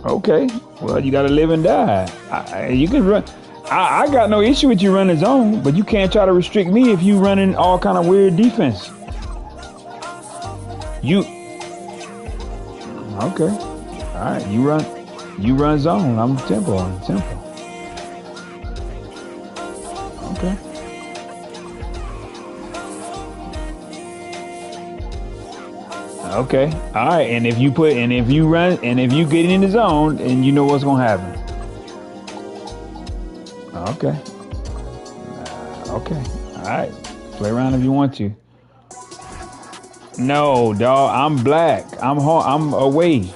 Okay. Well, you got to live and die. You can run. I got no issue with you running zone, but you can't try to restrict me if you running all kind of weird defense. You. Okay. All right. You run zone. I'm tempo. Okay. Okay. All right. And if you get in the zone, and you know what's gonna happen. Okay. Okay. All right. Play around if you want to. No, dog. I'm black. I'm home. I'm away.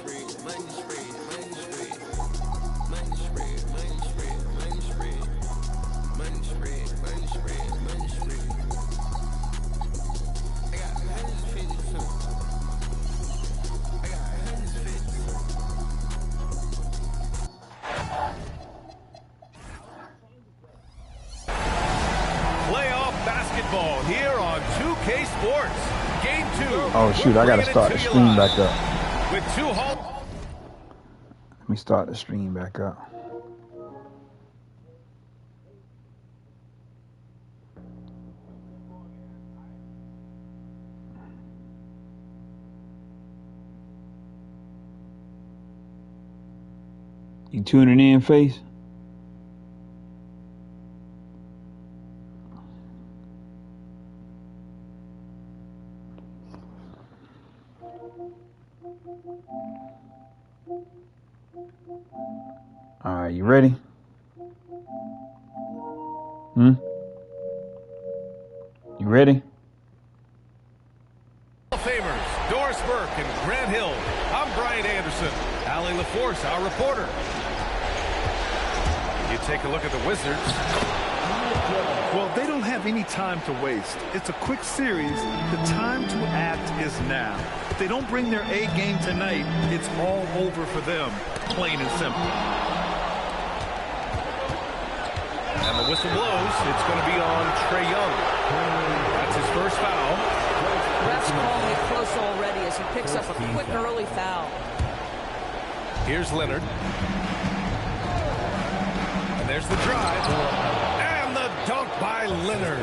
Oh shoot, I gotta start the stream back up. Let me start the stream back up. You tuning in, Face? All right, you ready? You ready? Hall of Famers, Doris Burke and Grant Hill. I'm Brian Anderson. Allie LaForce, our reporter. You take a look at the Wizards. Well, they don't have any time to waste. It's a quick series. The time to act is now. If they don't bring their A game tonight, it's all over for them, plain and simple. And the whistle blows. It's going to be on Trae Young. That's his first foul. Ref's calling it close already as he picks up a quick early foul. Here's Leonard. And there's the drive. And the dunk by Leonard.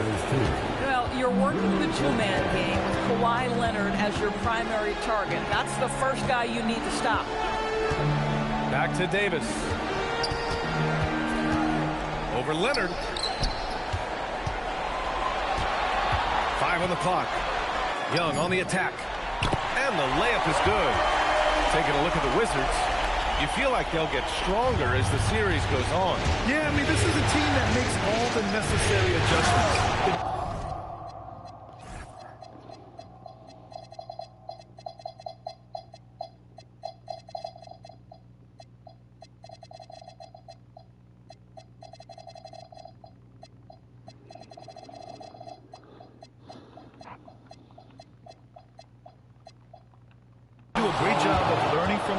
Well, you're working the two-man game with Kawhi Leonard as your primary target. That's the first guy you need to stop. Back to Davis. Over Leonard. 5 on the clock. Young on the attack. And the layup is good. Taking a look at the Wizards. You feel like they'll get stronger as the series goes on. Yeah, I mean, this is a team that makes all the necessary adjustments.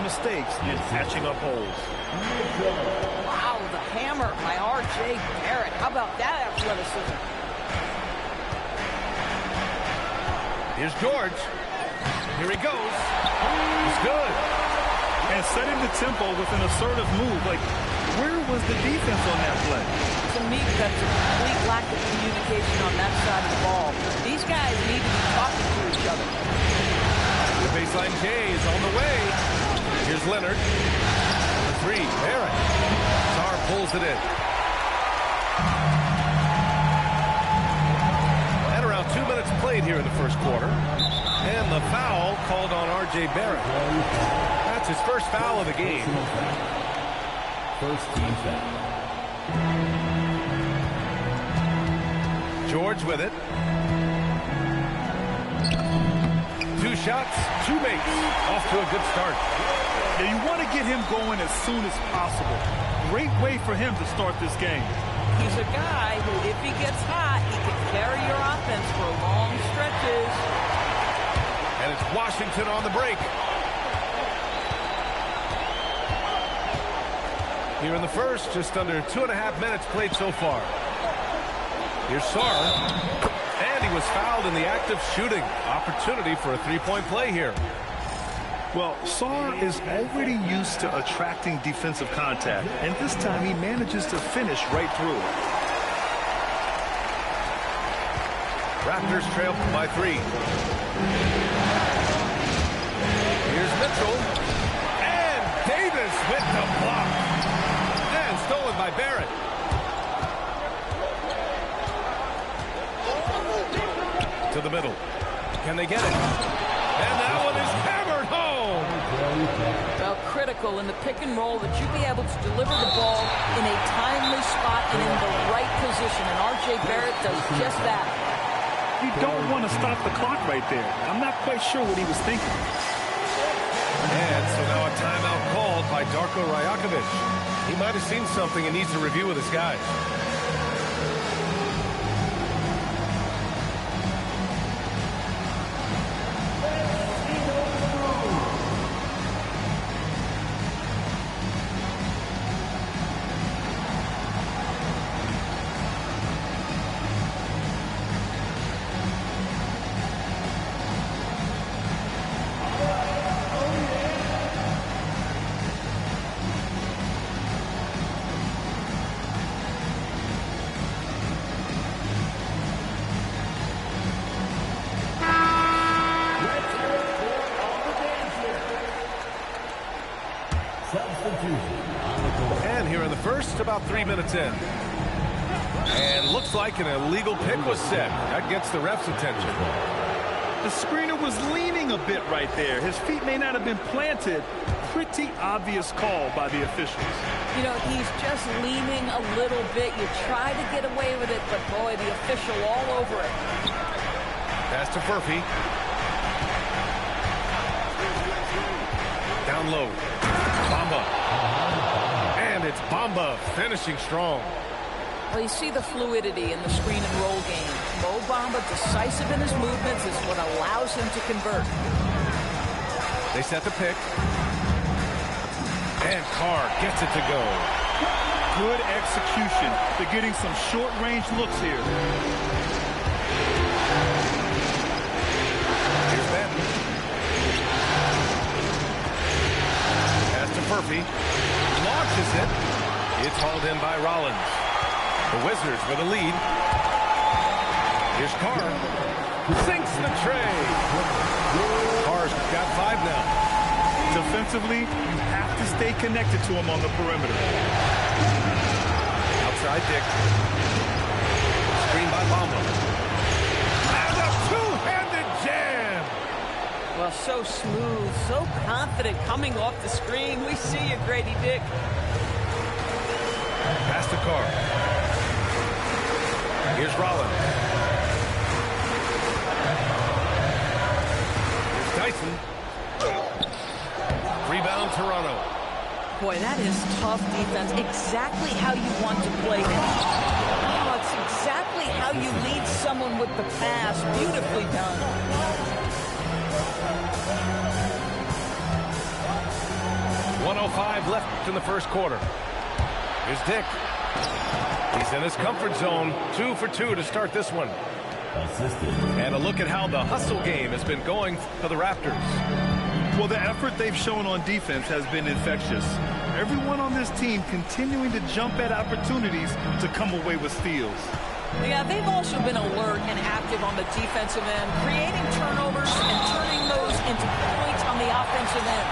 Mistakes and patching up holes. Wow, the hammer by R.J. Barrett. How about that athleticism? Here's George. Here he goes. He's good. And setting the tempo with an assertive move. Like, where was the defense on that play? To me, that's a complete lack of communication on that side of the ball. These guys need to be talking to each other. The baseline J is on the way. Here's Leonard. The three. Barrett. Sarr pulls it in. And around 2 minutes played here in the first quarter. And the foul called on R.J. Barrett. That's his first foul of the game. First team foul. George with it. 2 shots, 2 makes. Off to a good start. Yeah, you want to get him going as soon as possible. Great way for him to start this game. He's a guy who, if he gets hot, he can carry your offense for long stretches. And it's Washington on the break. Here in the first, just under 2.5 minutes played so far. Here's Sarr. And he was fouled in the act of shooting. Opportunity for a three-point play here. Well, Sarr is already used to attracting defensive contact, and this time he manages to finish right through it. Raptors trail by 3. Here's Mitchell. And Davis with the block. And stolen by Barrett. To the middle. Can they get it? And that one is hammered home. Well, critical in the pick and roll that you be able to deliver the ball in a timely spot and in the right position. And R.J. Barrett does just that. You don't want to stop the clock right there. I'm not quite sure what he was thinking. And so now a timeout called by Darko Rajakovic. He might have seen something and needs to review with his guys. And here in the first, about 3 minutes in. And looks like an illegal pick was set. That gets the ref's attention. The screener was leaning a bit right there. His feet may not have been planted. Pretty obvious call by the officials. You know, he's just leaning a little bit. You try to get away with it, but boy, the official all over it. Pass to Furphy. Down low. Bamba. And it's Bamba finishing strong. Well, you see the fluidity in the screen and roll game. Mo Bamba, decisive in his movements, is what allows him to convert. They set the pick. And Carr gets it to go. Good execution. They're getting some short-range looks here. Here's Benton. Pass to Furphy. Launches it. It's hauled in by Rollins. The Wizards with a lead. Here's Carr. Sinks the tray. Carr's got 5 now. Defensively, you have to stay connected to him on the perimeter. Outside Dick. Screen by Bamba. And a two-handed jam. Well, so smooth, so confident coming off the screen. We see you, Grady Dick. Pass to Carr. Here's Rollins. Here's Dyson. Rebound, Toronto. Boy, that is tough defense. Exactly how you want to play it. Oh, it's exactly how you lead someone with the pass. Beautifully done. .105 left in the first quarter. Here's Dick. He's in his comfort zone. 2 for 2 to start this one. And a look at how the hustle game has been going for the Raptors. Well, the effort they've shown on defense has been infectious. Everyone on this team continuing to jump at opportunities to come away with steals. Yeah, they've also been alert and active on the defensive end, creating turnovers and turning those into points on the offensive end.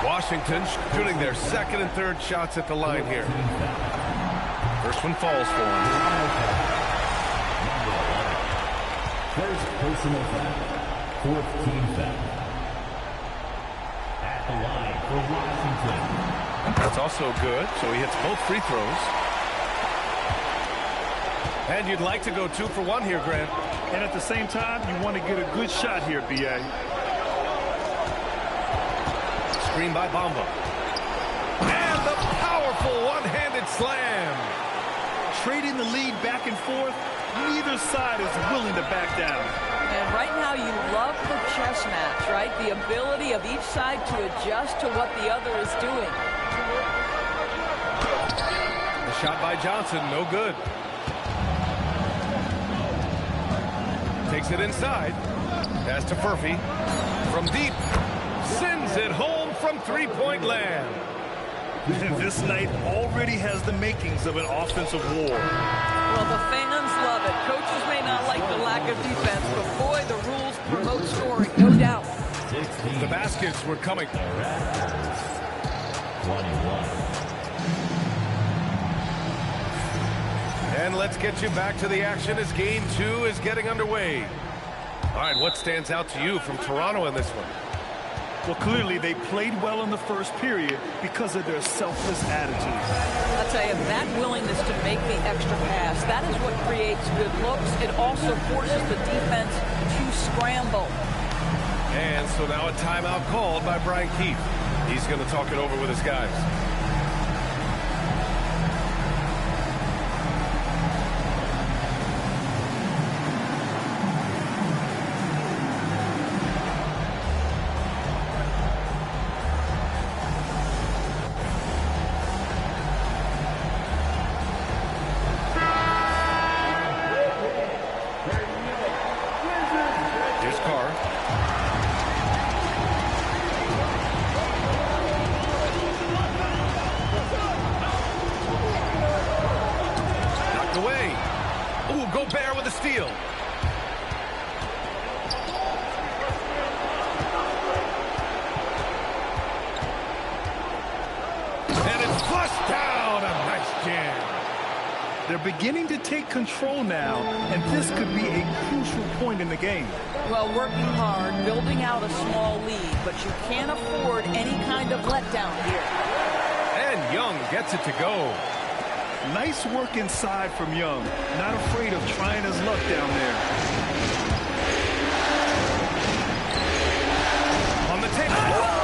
Washington shooting their second and third shots at the line here. First one falls for him. First personal foul. Fourth team foul. At the line for Washington. That's also good, so he hits both free throws. And you'd like to go 2 for 1 here, Grant. And at the same time, you want to get a good shot here, B.A. Screen by Bamba. And the powerful one-handed slam. Trading the lead back and forth, neither side is willing to back down. And right now you love the chess match, right? The ability of each side to adjust to what the other is doing. The shot by Johnson, no good. Takes it inside. Pass to Furphy. From deep. three-point land. This night already has the makings of an offensive war. Well, the fans love it. Coaches may not like the lack of defense, but boy, the rules promote scoring, no doubt. The baskets were coming. Raptors, 21. And let's get you back to the action as Game 2 is getting underway. All right, what stands out to you from Toronto in this one? Well, clearly they played well in the first period because of their selfless attitude. I'll tell you, that willingness to make the extra pass, that is what creates good looks. It also forces the defense to scramble. And so now a timeout called by Brian Keefe. He's going to talk it over with his guys. They're beginning to take control now, and this could be a crucial point in the game. Well, working hard, building out a small lead, but you can't afford any kind of letdown here. And Young gets it to go. Nice work inside from Young. Not afraid of trying his luck down there. On the table.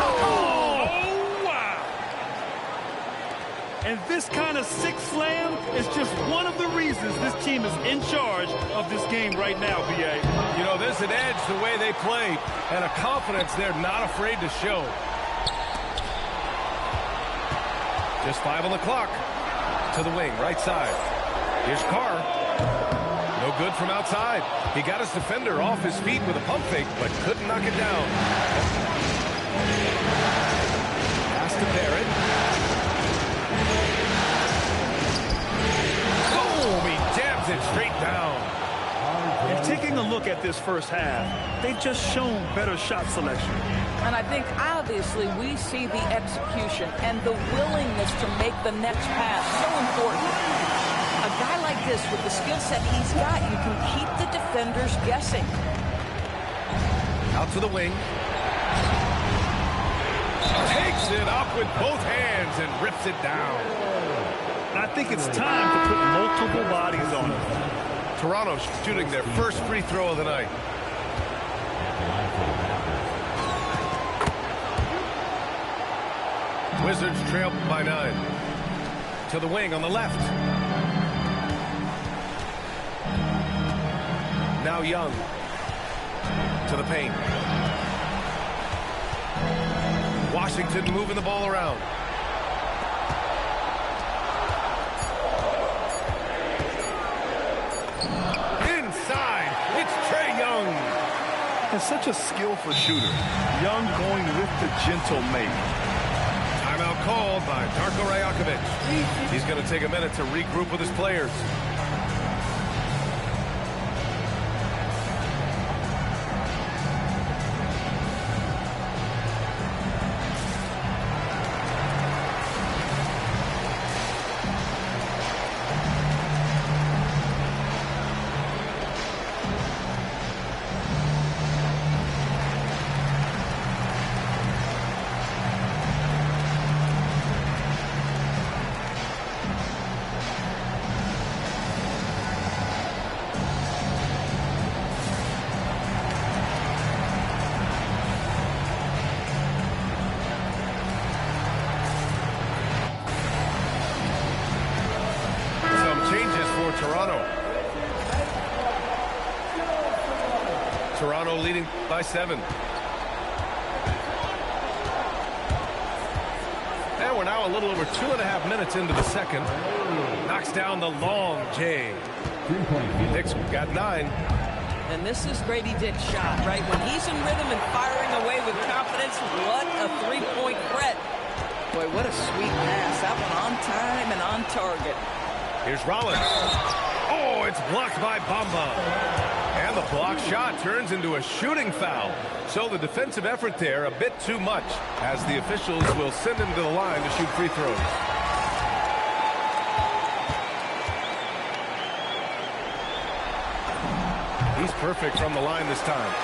And this kind of sixth slam is just one of the reasons this team is in charge of this game right now, B.A. You know, there's an edge the way they play and a confidence they're not afraid to show. Just 5 on the clock. To the wing, right side. Here's Carr. No good from outside. He got his defender off his feet with a pump fake, but couldn't knock it down. Pass to Barrett. It straight down. And taking a look at this first half, they've just shown better shot selection. And I think obviously we see the execution and the willingness to make the next pass so important. A guy like this with the skill set he's got, you can keep the defenders guessing. Out to the wing. Takes it up with both hands and rips it down. I think it's time to put multiple bodies on it. Toronto shooting their first free throw of the night. Wizards trail by 9. To the wing on the left. Now Young. To the paint. Washington moving the ball around. And such a skillful shooter. Young going with the gentle make. Timeout called by Darko Rajakovic. He's going to take a minute to regroup with his players. Toronto leading by 7. And we're now a little over 2.5 minutes into the second. Knocks down the long J. Dick's got 9. And this is Grady Dick's shot, right? When he's in rhythm and firing away with confidence, points. What a three-point threat. Boy, what a sweet pass. That one on time and on target. Here's Rollins. Oh, it's blocked by Bamba. And the block shot turns into a shooting foul. So the defensive effort there a bit too much, as the officials will send him to the line to shoot free throws. He's perfect from the line this time.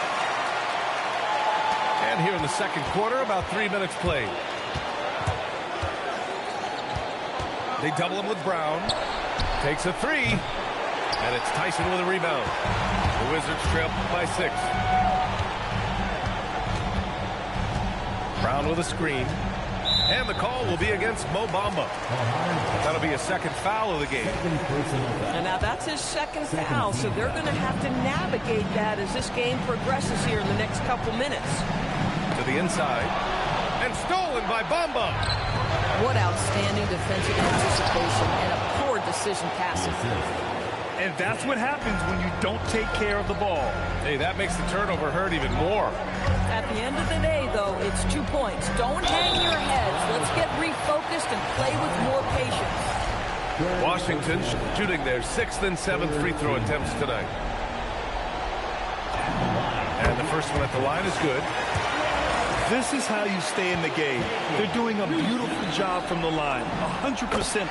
And here in the second quarter, about 3 minutes played. They double him with Brown. Takes a three. And it's Tyson with a rebound. The Wizards trail by 6. Brown with a screen. And the call will be against Mo Bamba. That'll be a second foul of the game. And now that's his second foul, so they're going to have to navigate that as this game progresses here in the next couple minutes. To the inside. And stolen by Bamba. What outstanding defensive anticipation and a poor decision passing. And that's what happens when you don't take care of the ball. Hey, that makes the turnover hurt even more. At the end of the day, though, it's 2 points. Don't hang your heads. Let's get refocused and play with more patience. Washington shooting their 6th and 7th free throw attempts tonight. And the first one at the line is good. This is how you stay in the game. They're doing a beautiful job from the line. 100%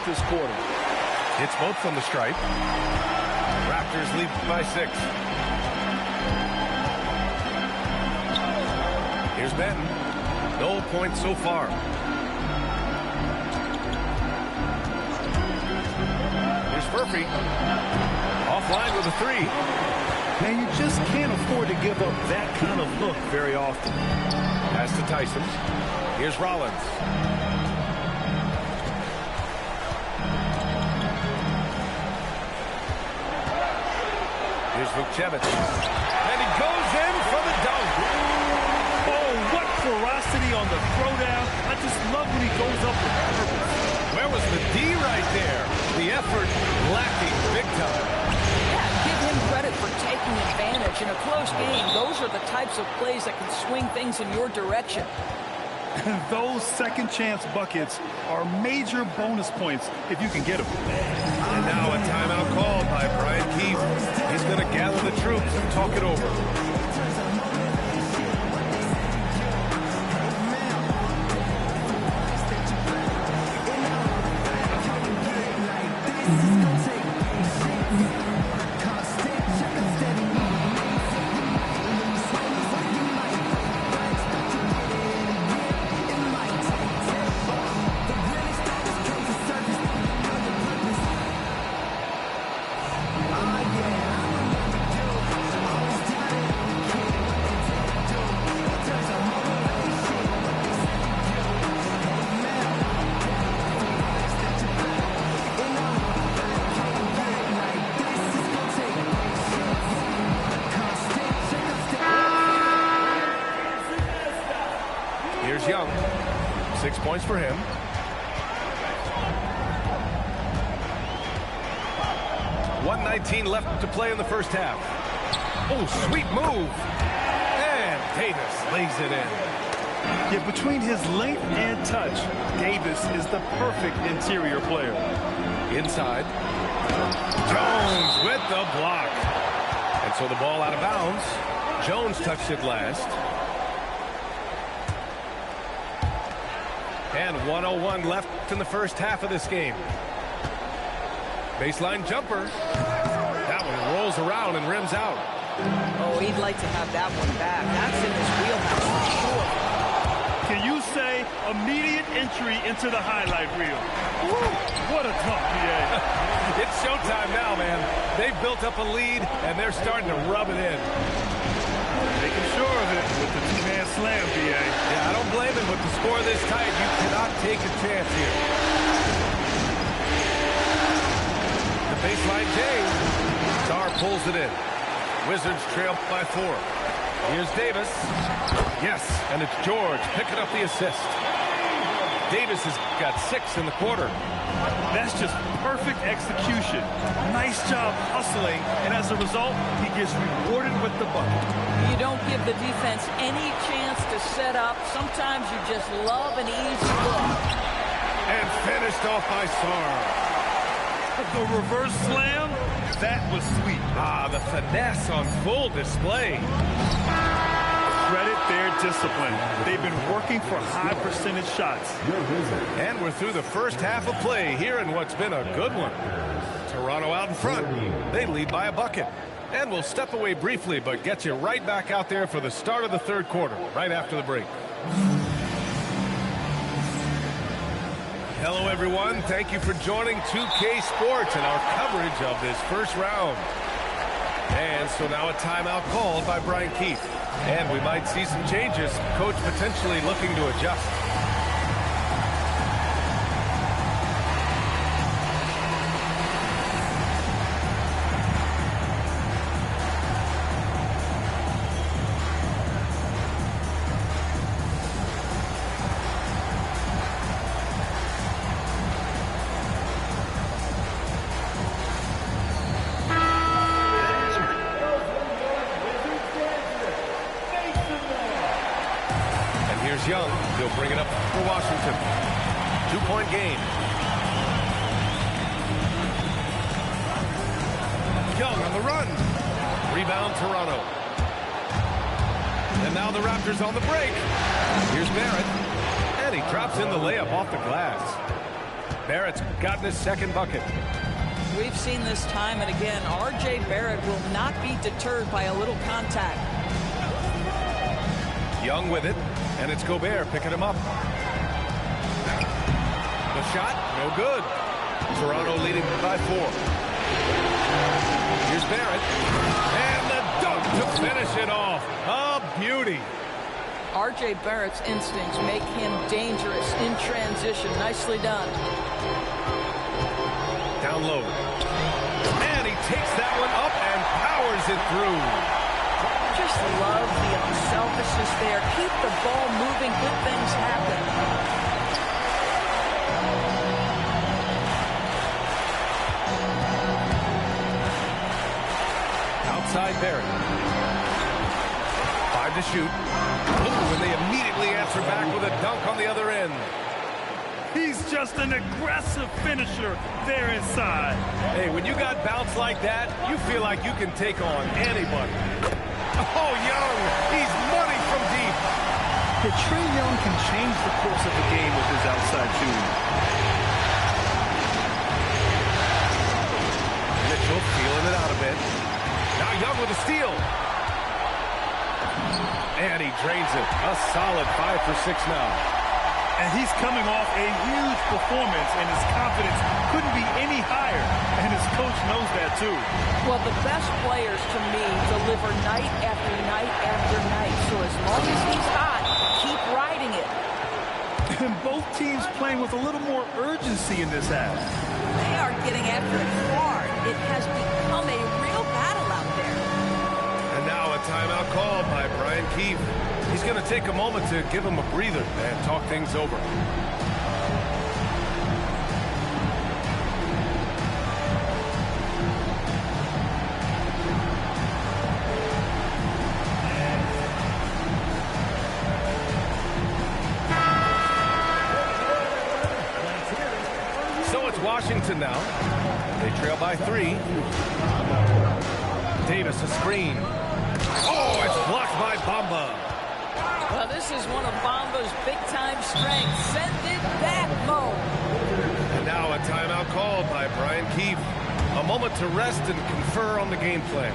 this quarter. Hits both from the stripe. Raptors lead by 6. Here's Benton. No points so far. Here's Murphy. Offline with a 3. And you just can't afford to give up that kind of look very often. Pass to Tyson. Here's Rollins. Here's Vukcevic. And he goes in for the dunk. Oh, what ferocity on the throwdown. I just love when he goes up with purpose. Where was the D right there? The effort lacking big time. Yeah, give him credit for taking advantage. In a close game, those are the types of plays that can swing things in your direction. Those second chance buckets are major bonus points if you can get them. And now a timeout called by Brian Keefe. He's going to gather the troops and talk it over. Here's Young. 6 points for him. .119 left to play in the first half. Oh, sweet move. And Davis lays it in. Yeah, between his length and touch, Davis is the perfect interior player. Inside. Jones with the block. And so the ball out of bounds. Jones touched it last. And 1:01 left in the first half of this game. Baseline jumper. That one rolls around and rims out. Oh, he'd like to have that one back. That's in his wheelhouse for sure. Can you say immediate entry into the highlight reel? Woo, what a dunk, PA. It's showtime now, man. They've built up a lead, and they're starting to rub it in. Making sure of it with the two-man slam, PA. Yeah, I don't blame him. With the score this tight, you cannot take a chance here. The baseline James. Star pulls it in. Wizards trail by 4. Here's Davis. Yes, and it's George picking up the assist. Davis has got 6 in the quarter. That's just perfect execution. Nice job hustling, and as a result, he gets rewarded with the bucket. You don't give the defense any chance to set up. Sometimes you just love an easy look. And finished off by Sarr. The reverse slam, that was sweet. The finesse on full display. Credit their discipline. They've been working for high percentage shots. And we're through the first half of play here in what's been a good one. Toronto out in front. They lead by a bucket. And we'll step away briefly, but get you right back out there for the start of the third quarter, right after the break. Hello, everyone. Thank you for joining 2K Sports and our coverage of this first round. And so now a timeout called by Brian Keefe. And we might see some changes. Coach potentially looking to adjust. Young, he'll bring it up for Washington. 2-point game. Young on the run. Rebound Toronto. And now the Raptors on the break. Here's Barrett. And he drops in the layup off the glass. Barrett's gotten his second bucket. We've seen this time and again. R.J. Barrett will not be deterred by a little contact. Young with it. And it's Gobert picking him up. The shot, no good. Toronto leading by 4. Here's Barrett. And the dunk to finish it off. A beauty. R.J. Barrett's instincts make him dangerous in transition. Nicely done. Down low. And he takes that one up and powers it through. Just love the unselfishness there. Keep the ball moving. Good things happen. Outside Barrett. 5 to shoot. Ooh, and they immediately answer back with a dunk on the other end. He's just an aggressive finisher there inside. Hey, when you got bounce like that, you feel like you can take on anybody. Oh, Young, he's money from deep. Yeah, Trae Young can change the course of the game with his outside shooting. Mitchell feeling it out a bit. Now Young with a steal. And he drains it. A solid 5 for 6 now. And he's coming off a huge performance, and his confidence couldn't be any higher. And his coach knows that, too. Well, the best players, to me, deliver night after night after night. So as long as he's hot, keep riding it. And both teams playing with a little more urgency in this half. They are getting after it hard. It has become a real battle out there. And now a timeout called by Brian Keefe. He's going to take a moment to give him a breather and talk things over. So it's Washington now. They trail by 3. Davis a screen. Oh, it's blocked by Bamba. Well, this is one of Bamba's big-time strengths. Send it back, Mo. And now a timeout called by Brian Keefe. A moment to rest and confer on the game plan.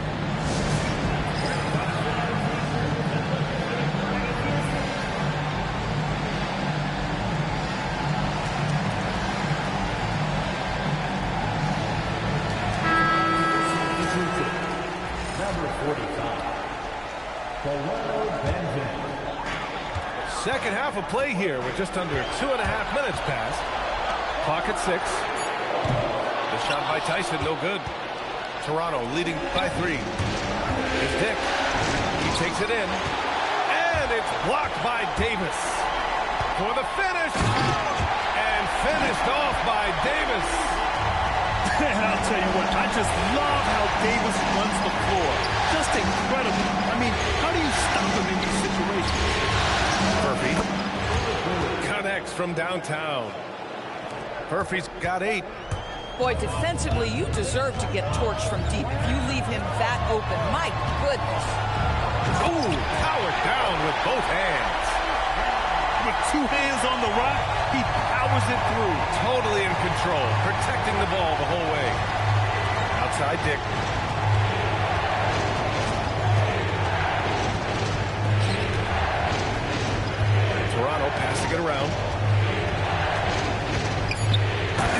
Number 45. Second half of play here with just under 2.5 minutes passed. Clock at 6. The shot by Tyson, no good. Toronto leading by 3. Here's Dick. He takes it in. And it's blocked by Davis. for the finish. And finished off by Davis. And I'll tell you what, I just love how Davis runs the floor. Just incredible. I mean, how do you stop him in these situations? Murphy connects from downtown. Murphy's got 8. Boy, defensively, you deserve to get torched from deep if you leave him that open. My goodness. Ooh, powered down with both hands. With 2 hands on the rock, he powers it through. Totally in control, protecting the ball the whole way. Outside Dick. Toronto passing it around.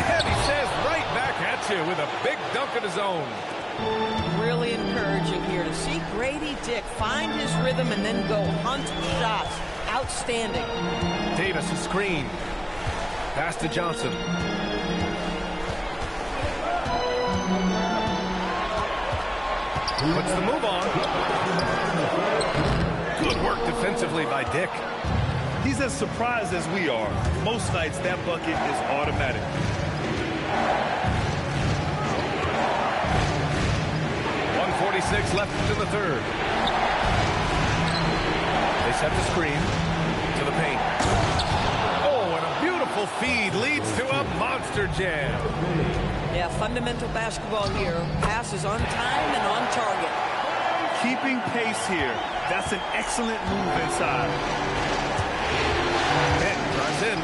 And he says right back at you with a big dunk of his own. Really encouraging here to see Grady Dick find his rhythm and then go hunt shots. Outstanding. Davis a screen. Pass to Johnson. Puts the move on. Good work defensively by Dick. He's as surprised as we are. Most nights, that bucket is automatic. .146 left in the third. They set the screen to the paint. Oh, and a beautiful feed leads to a monster jam. Yeah, fundamental basketball here. Passes on time and on target. Keeping pace here. That's an excellent move inside. Pitt drives in.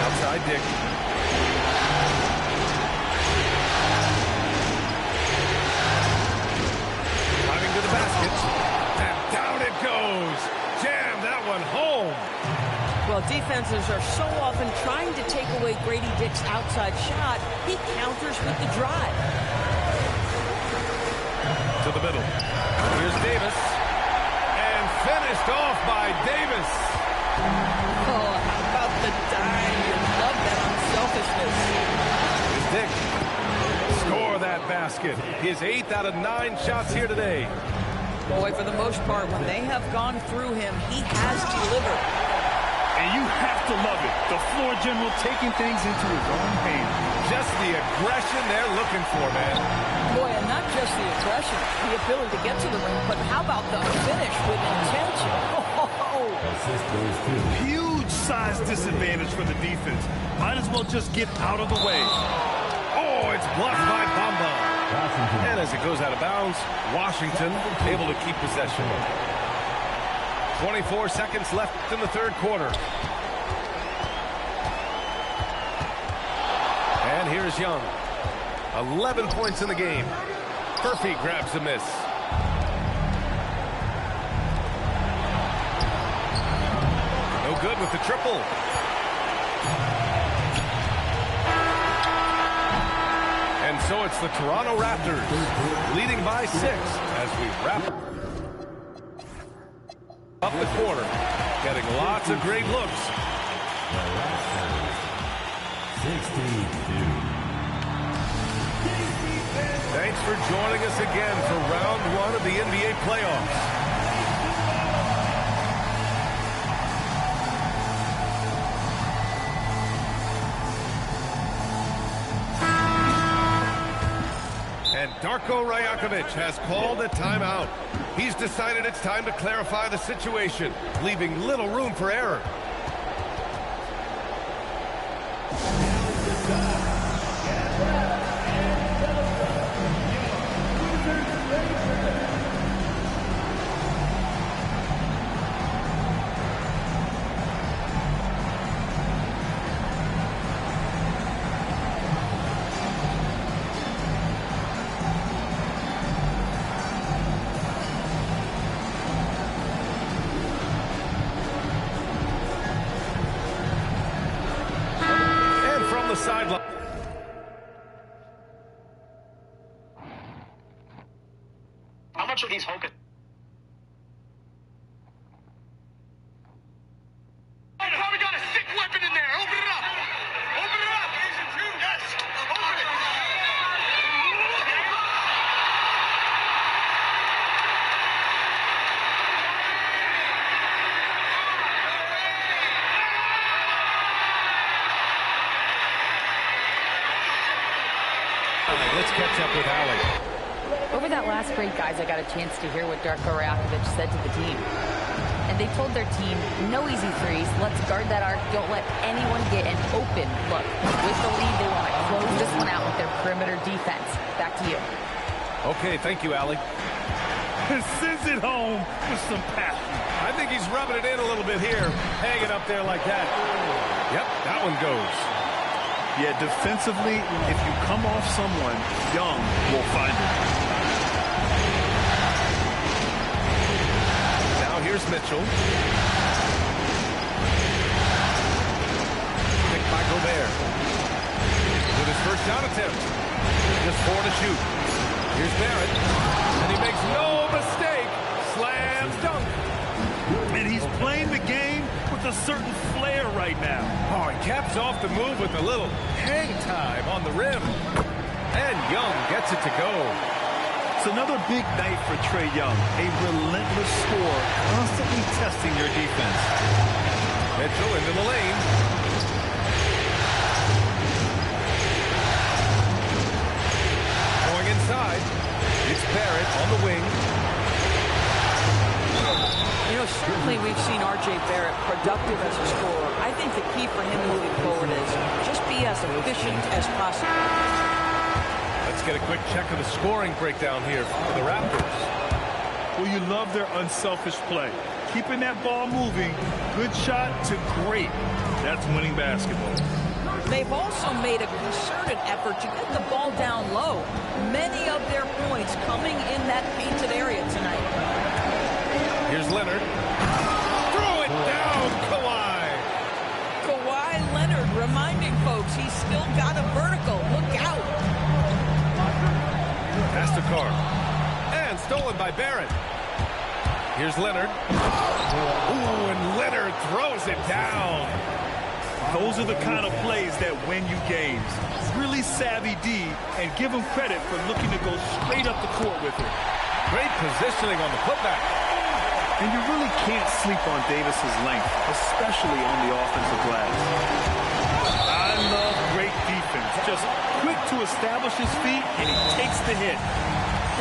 Outside Dick. Driving to the basket. And down it goes. Jam that one home. Well, defenses are so often trying to take away Grady Dick's outside shot. He counters with the drive. To the middle. Here's Davis. And finished off by Davis. Oh, how about the dime? You love that unselfishness. Here's Dick. Score that basket. His 8th out of 9 shots here today. Boy, for the most part, when they have gone through him, he has delivered. And you have to love it. The floor general taking things into his own hands. Just the aggression they're looking for, man. Boy, and not just the aggression, the ability to get to the rim, but how about the finish with intention? Huge size disadvantage for the defense. Might as well just get out of the way. Oh, it's blocked by Bamba. And as it goes out of bounds, Washington able to keep possession. 24 seconds left in the third quarter. And here's Young. 11 points in the game. Murphy grabs the miss. No good with the triple. And so it's the Toronto Raptors leading by 6 as we wrap up the quarter. Getting lots of great looks. Thanks for joining us again for round 1 of the NBA playoffs. And Darko Rajakovic has called a timeout. He's decided it's time to clarify the situation, leaving little room for error. The sideline. How much of these hocus? How we got a sick weapon in there? Open it up! Open it up! Yes! Open it! catch up with Allie. Over that last break, guys, I got a chance to hear what Darko Rajakovic said to the team. And they told their team, no easy threes. Let's guard that arc. Don't let anyone get an open look. With the lead, they want to close this one out with their perimeter defense. Back to you. Okay, thank you, Allie. Sends it home with some passion. I think he's rubbing it in a little bit here. Hanging up there like that. Yep, that one goes. Yeah, defensively, if you come off someone, Young will find it. Now here's Mitchell. Picked by Gobert. With his first shot attempt. Just 4 to shoot. Here's Barrett. And he makes no mistake. Slam dunk. And he's playing the game with a certain flair right now. Oh, he caps off the move with a little hang time on the rim. And Young gets it to go. It's another big night for Trae Young. A relentless scorer, constantly testing your defense. Mitchell into the lane. Going inside. It's Barrett on the wing. You know, certainly we've seen R.J. Barrett productive as a scorer. I think the key for him moving forward is just be as efficient as possible. Let's get a quick check of the scoring breakdown here for the Raptors. Well, you love their unselfish play. Keeping that ball moving, good shot to great. That's winning basketball. They've also made a concerted effort to get the ball down low. Many of their points coming in that painted area tonight. Here's Leonard. Throw it down, Kawhi. Kawhi Leonard reminding folks he's still got a vertical. Look out. Pass to Carr. And stolen by Barrett. Here's Leonard. Ooh, and Leonard throws it down. Those are the kind of plays that win you games. Really savvy D, and give him credit for looking to go straight up the court with it. Great positioning on the putback. And you really can't sleep on Davis's length, especially on the offensive glass. I love great defense. Just quick to establish his feet, and he takes the hit.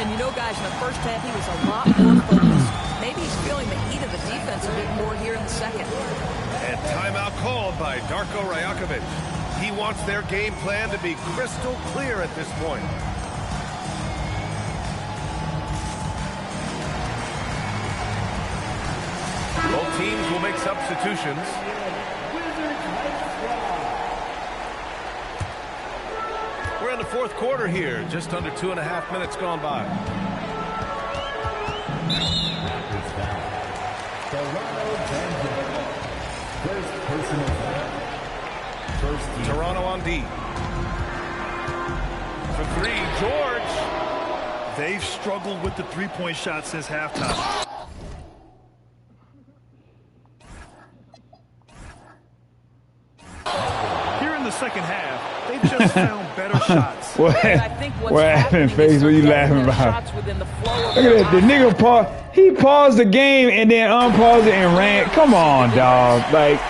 And you know, guys, in the first half, he was a lot more focused. Maybe he's feeling the heat of the defense a bit more here in the second. And timeout called by Darko Rajakovic. He wants their game plan to be crystal clear at this point. Both teams will make substitutions. We're in the fourth quarter here. Just under 2.5 minutes gone by. Toronto on D. For three, George. They've struggled with the three-point shot since halftime. Here in the second half, they've just found better shots. What happened, Face? What you laughing about? Look at that. The nigga paused the game and then unpaused it and ran. Come on, dog. Like,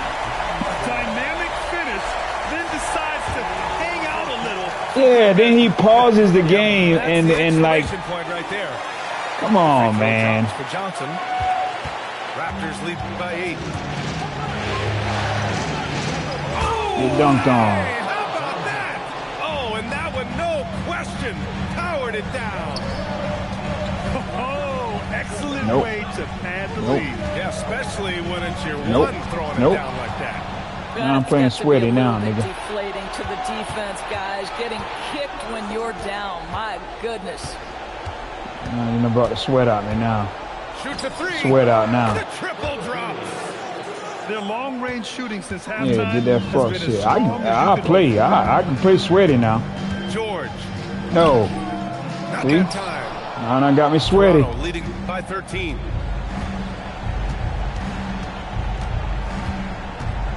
dynamic finish, then decides to hang out a little. Yeah, then he pauses the game and like, point right there. Come on, man. For Johnson. Raptors lead by 8. You dunked on. Hey, how about that? Oh, and that one, no question, powered it down. Oh, excellent way to pad the lead. Yeah, especially when it's your one throwing it down like that. Now I'm playing sweaty now, nigga. Deflating to the defense, guys. Getting kicked when you're down. My goodness. You know, brought the sweat out me now. Shoots a three. Sweat out now. The triple drops. Their long-range shooting since halftime. Yeah, did that fuck shit. I'll play. I can play sweaty now. George. No. Not See? that time. Now I got me sweaty. Toronto leading by 13.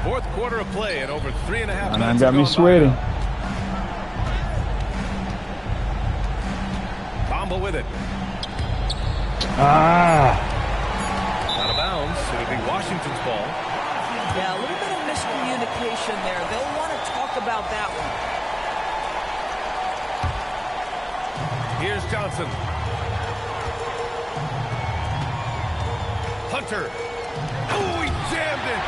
Fourth quarter of play and over 3.5 minutes. And I got me sweaty. Bamba with it. Ah. Out of bounds. It'll be Washington's ball. Yeah, a little bit of miscommunication there. They'll want to talk about that one. Here's Johnson. Hunter. Oh, he jammed it.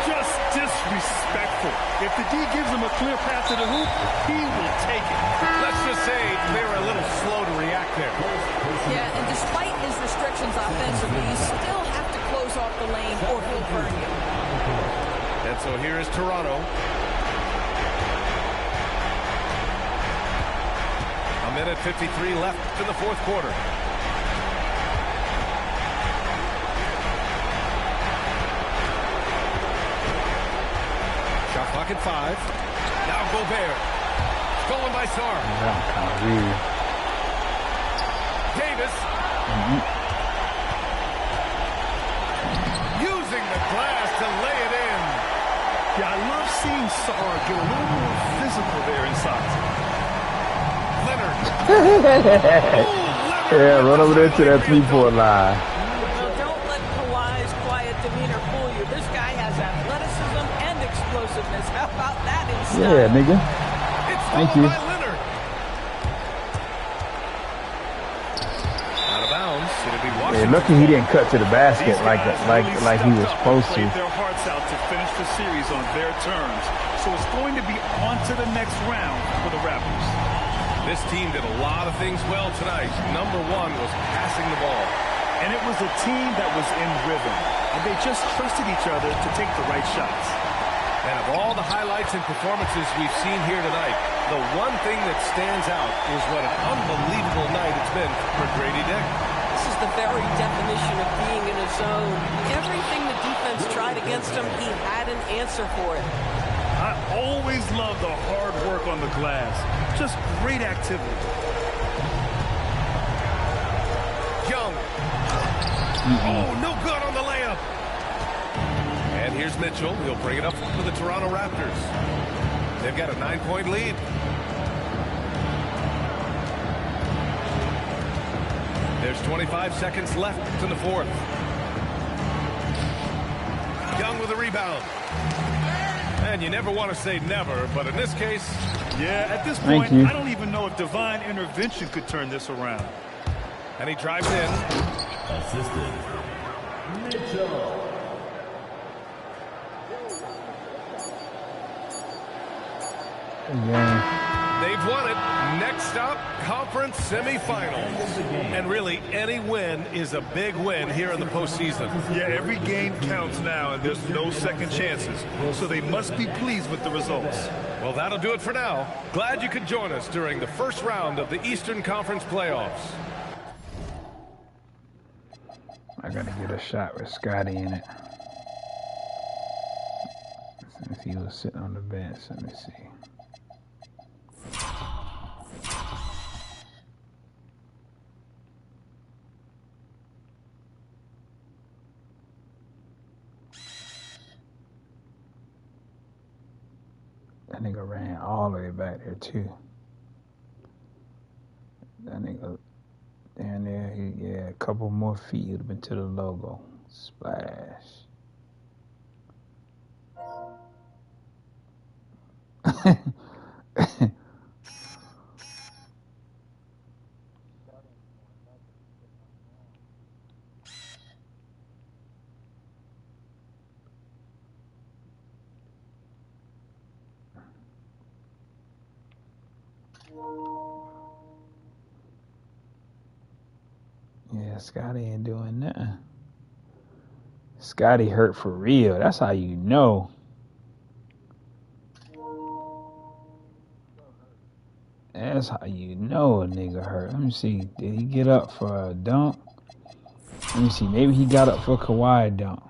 Just disrespectful. If the D gives him a clear path to the hoop, he will take it. Let's just say they were a little slow to react there. Yeah, and despite his restrictions offensively, you still have to close off the lane or he'll burn you. And so here is Toronto. A minute 53 left in the fourth quarter. Shot clock at 5. Now Gobert. Stolen by Sarr. Davis. Using the glass to lay it in. Yeah, I love seeing Sarr get a little more physical there inside. Leonard. Yeah, run over there to that 3-point line. Well, don't let Kawhi's quiet demeanor fool you. This guy has athleticism and explosiveness. How about that inside? Yeah, nigga. Thank you. By Leonard. Out of bounds. It'll be Yeah, Washington. lucky he didn't cut to the basket like he was supposed to. Played their hearts out to finish the series on their terms. So it's going to be on to the next round for the Raptors. This team did a lot of things well tonight. Number one was passing the ball. And it was a team that was in rhythm. And they just trusted each other to take the right shots. And of all the highlights and performances we've seen here tonight, the one thing that stands out is what an unbelievable night it's been for Grady Dick. This is the very definition of being in a zone. Everything the defense tried against him, he had an answer for it. I always love the hard work on the glass. Just great activity. Young. Oh, no good on the layup. And here's Mitchell. He'll bring it up for the Toronto Raptors. They've got a 9-point lead. There's 25 seconds left in the fourth. Young with a rebound. And you never want to say never, but in this case... Yeah, at this Thank point, you. I don't even know if divine intervention could turn this around. And he drives in. Assistant. Mitchell. Yeah. They've won it. Next up, conference semifinals. And really, any win is a big win here in the postseason. Yeah, every game counts now, and there's no second chances. So they must be pleased with the results. Well, that'll do it for now. Glad you could join us during the first round of the Eastern Conference playoffs. I gotta get a shot with Scotty in it. Since he was sitting on the bench, let me see. That nigga ran all the way back there too. That nigga down there, yeah, a couple more feet, he'd have been to the logo. Splash. Yeah, Scotty ain't doing nothing. Scotty hurt for real. That's how you know. That's how you know a nigga hurt. Let me see. Did he get up for a dunk? Let me see. Maybe he got up for a Kawhi dunk.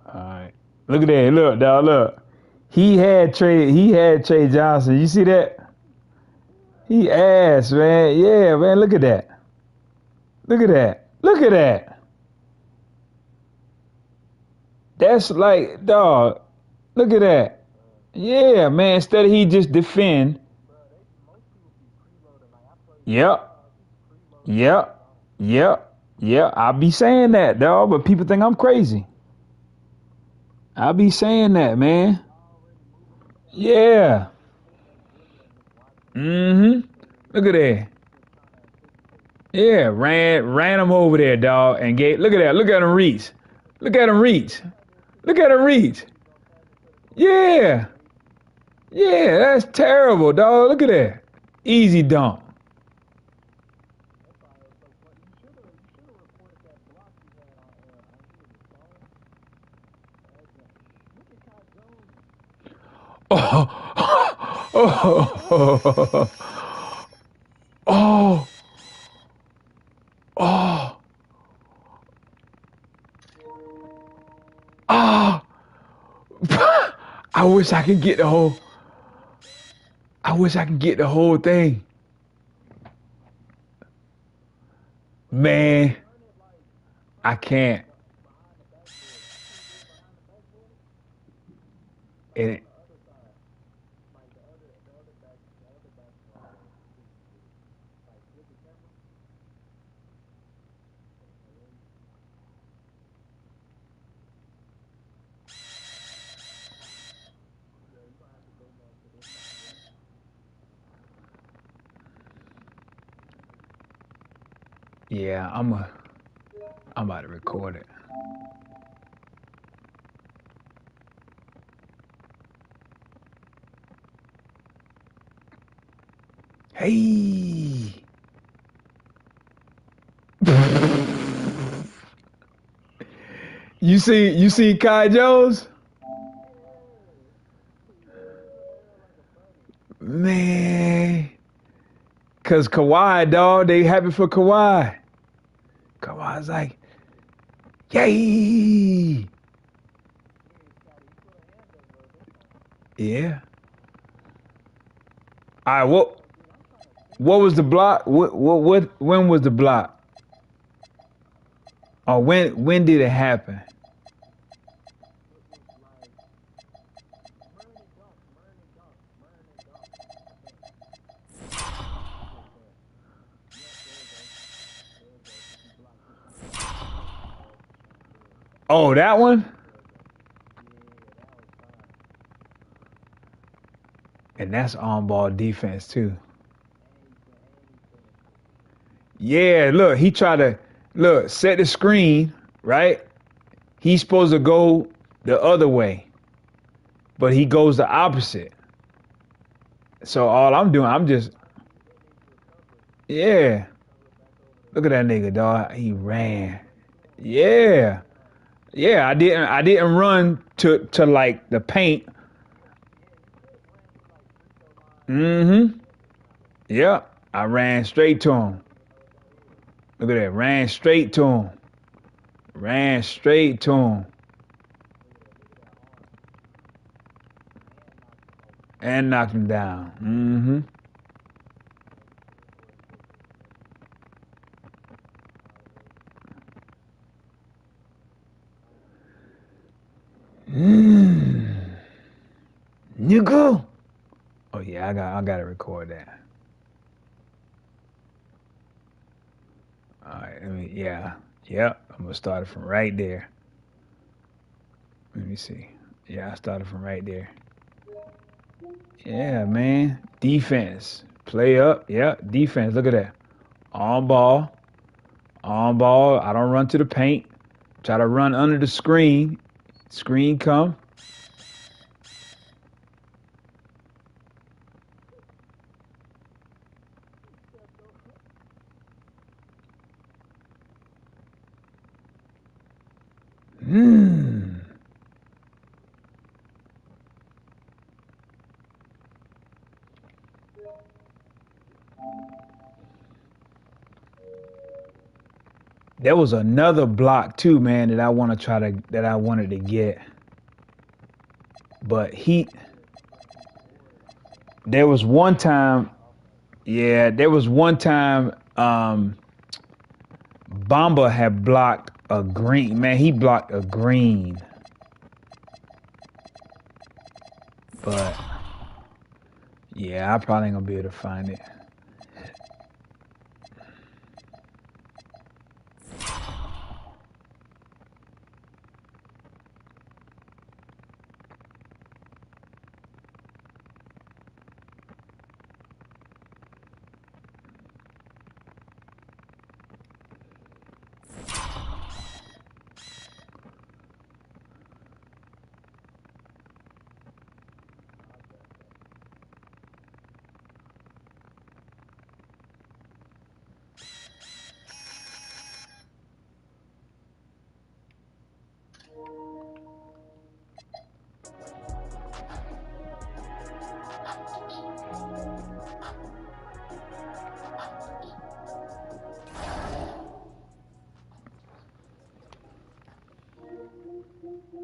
Alright. Look at that. Look, dog, look. He had Trey Johnson. You see that? He ass, man. Yeah, man. Look at that. Look at that. Look at that. That's like, dog. Look at that. Yeah, man. Instead of he just defend. Yep. I'll be saying that, dog. But people think I'm crazy. I'll be saying that, man. Yeah. Mm-hmm. Look at that. Yeah, ran him over there, dog, and gave. Look at that. Look at him reach. Look at him reach. Look at him reach. Yeah. Yeah, that's terrible, dog. Look at that. Easy dunk. Oh, oh, oh, oh, oh. I wish I could get the whole. I wish I could get the whole thing. Man, I can't. And yeah, I'm about to record it. Hey. You see Kai Jones? Man. Cause Kawhi, dog, they happy for Kawhi. Kawhi's like, yay. Yeah. All right, what was the block? What when was the block? Or when did it happen? Oh, that one? And that's on ball defense too. Yeah, look, he tried to set the screen, right? He's supposed to go the other way, but he goes the opposite. So all I'm doing, I'm just, yeah. Look at that nigga, dog. He ran. Yeah. Yeah, I didn't run to like the paint. Mm-hmm. Yeah. I ran straight to him. Look at that. Ran straight to him. Ran straight to him. And knocked him down. Mm-hmm. Nigga. Oh yeah, I gotta record that. All right, yeah. Yep. I'm gonna start it from right there. Let me see. Yeah, I started from right there. Yeah, man. Defense. Play up. Yeah, defense. Look at that. On ball. On ball. I don't run to the paint. Try to run under the screen. Screen come. Hmm. There was another block too, man, that I wanted to get. But there was one time, yeah, there was one time Bamba had blocked a green. Man, he blocked a green. But yeah, I probably ain't gonna be able to find it.